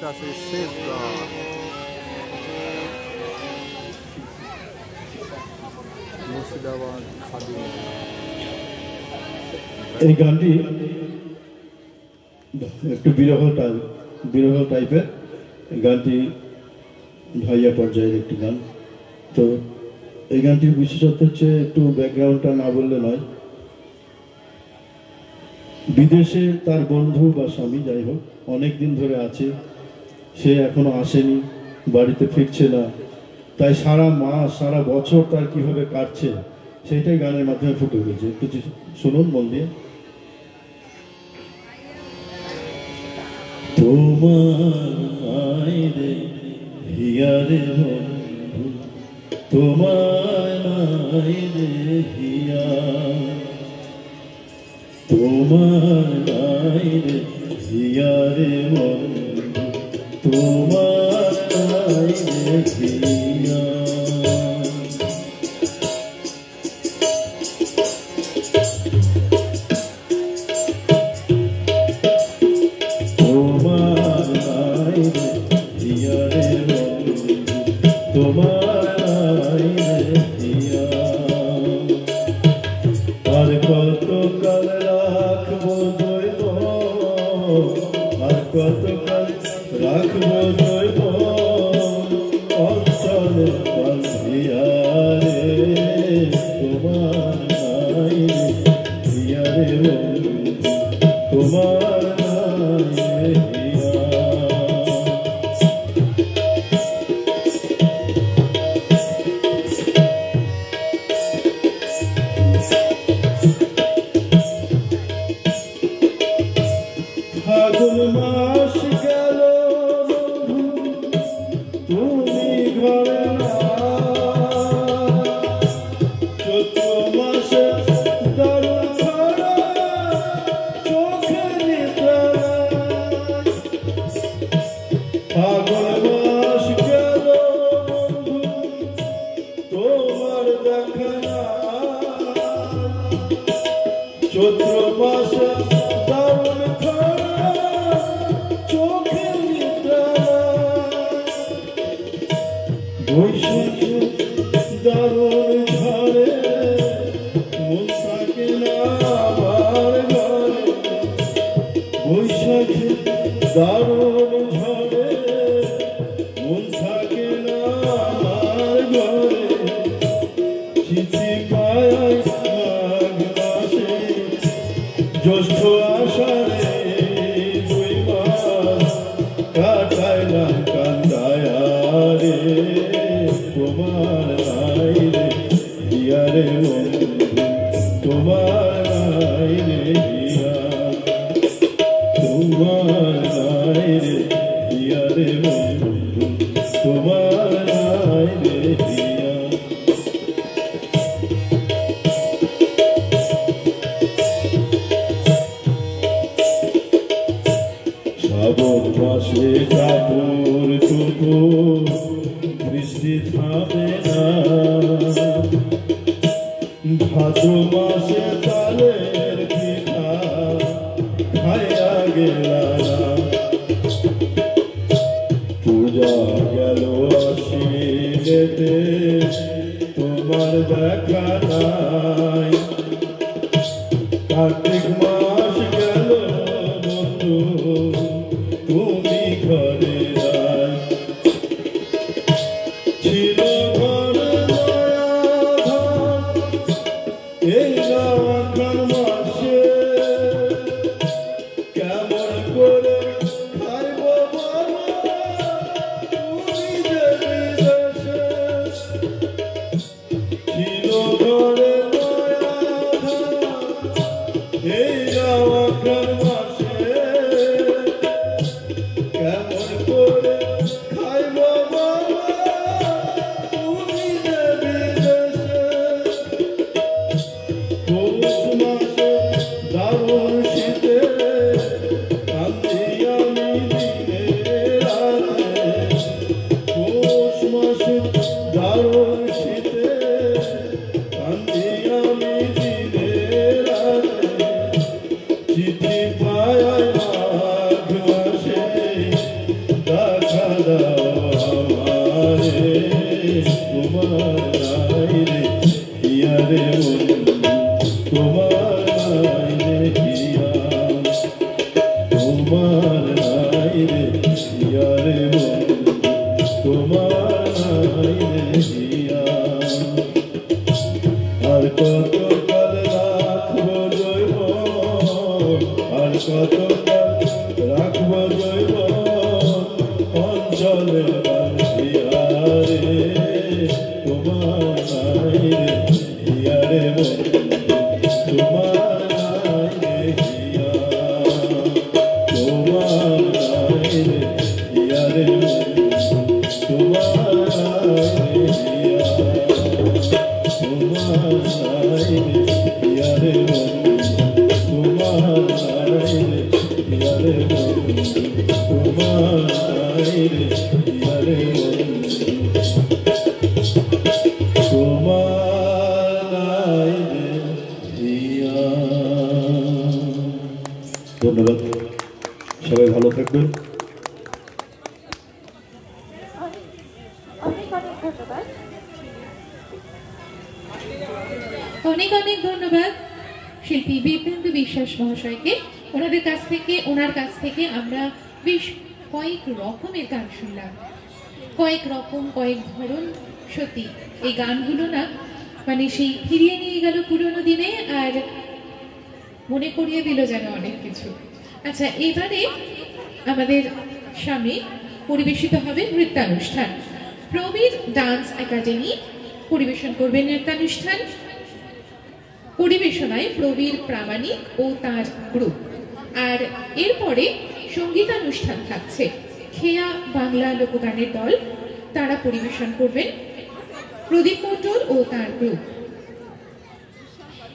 বিশ্বাসের শেষ গান মুর্শিদাবাদ খাদিম। এই গানটি একটু বিরহ টাইপের গানটি ভাইয়া পর্যায়ের একটি গান। তো এই গানটির বিশেষত্ব হচ্ছে একটু ব্যাকগ্রাউন্ডটা না বললে নয়। বিদেশে তার বন্ধু বা স্বামী যাই হোক অনেক দিন ধরে আছে, সে এখনো আসেনি, বাড়িতে ফিরছে না, তাই সারা মাস সারা বছর তার কিভাবে কাটছে সেটাই গানের মাধ্যমে ফুটে উঠেছে। একটু শুনুন মন দিয়ে। তোমায় রে হিয়ারে বন্ধু, তোমায় রে হিয়া, তোমায় রে হিয়ারে বন্ধু, তোমায় রে হিয়া। আর কত কাল রাখবো দৈব, আর কত কাল রাখবো দৈব অঞ্চলে বাঁধিয়ারে, তোমার নাই হিয়ারে বন্ধু, তোমার নাই হিয়া। ফাগুন মাস গেল তুমি ঘরে না, চৈত্র মাসে দারুণ খরা চোখে নিদ্রা। ফাগুন মাস গেল তোমার দেখা না, চৈত্র মাসে দারুণ খরা চোখে নিদ্রা। বৈশাখে দারুণ ঝড়ে মন থাকে না আমার ঘরে, বৈশাখে দারুণ ঝড়ে মন থাকে না আমার ঘরে। চিঠি পায় মাঘ মাসে জ্যৈষ্ঠ আষাঢ়ে, দুই মাস কাটাইলাম কান্দায়ারে, তোমার নাই রে হিয়ারে বন্ধু, তোমার নাই রে হিয়া, তোমার নাই রে হিয়ারে বন্ধু, তোমার নাই রে হিয়া। শ্রাবণ মাসে কাপড় চোপড় বৃষ্টি থামে না, ভাদ্র মাসে তালের পিঠা খাইয়া গেলাম। পূজা গেল আশ্বিনেতে তোমার দেখা নাই, কার্তিক মাস গেল বন্ধু তুমি ঘরে নাই। ছিল ঘরে দয়া ধান এই শ্রাবণ মাসে, কেমন করে খাইব বলো তুমি যে বিদেশে। ছিল ঘরে দয়া ধান এই শ্রাবণ মাসে, রাখব জৈবন অঞ্চলে বাঁধিয়ারে তোমার নাই রে হিয়ারে বন্ধু তোমার নাই রে হিয়া তোমার নাই রে হিয়ারে বন্ধু তোমার নাই রে হিয়া তোমার নাই রে হিয়ারে বন্ধু তোমার নাই রে হিয়ারে বন্ধু তোমার নাই রে হিয়ারে বন্ধু তোমার নাই রে হিয়া। ধন্যবাদ, সবাই ভালো থাকবেন। অনেক অনেক ধন্যবাদ শিল্পী বিপ্লেন্দু বিশ্বাস মহাশয়কে। ওনার কাছ থেকে আমরা বেশ কয়েক রকমের গান শুনলাম, কয়েক রকম কয়েক ধরন। সত্যি এই গানগুলো না মানে সেই ফিরিয়ে নিয়ে গেল পুরোনো দিনে, আর মনে করিয়ে দিল যেন অনেক কিছু। আচ্ছা, এবারে আমাদের সামনে পরিবেশিত হবে নৃত্যানুষ্ঠান। প্রবীর ডান্স একাডেমি পরিবেশন করবে নৃত্যানুষ্ঠান। পরিবেশনায় প্রবীর প্রামাণিক ও তার গ্রুপ। আর এরপরে সঙ্গীতানুষ্ঠান থাকছে। খেয়া বাংলা লোকগানের দল, তারা পরিবেশন করবেন প্রদীপ মণ্ডল ও তার গ্রুপ।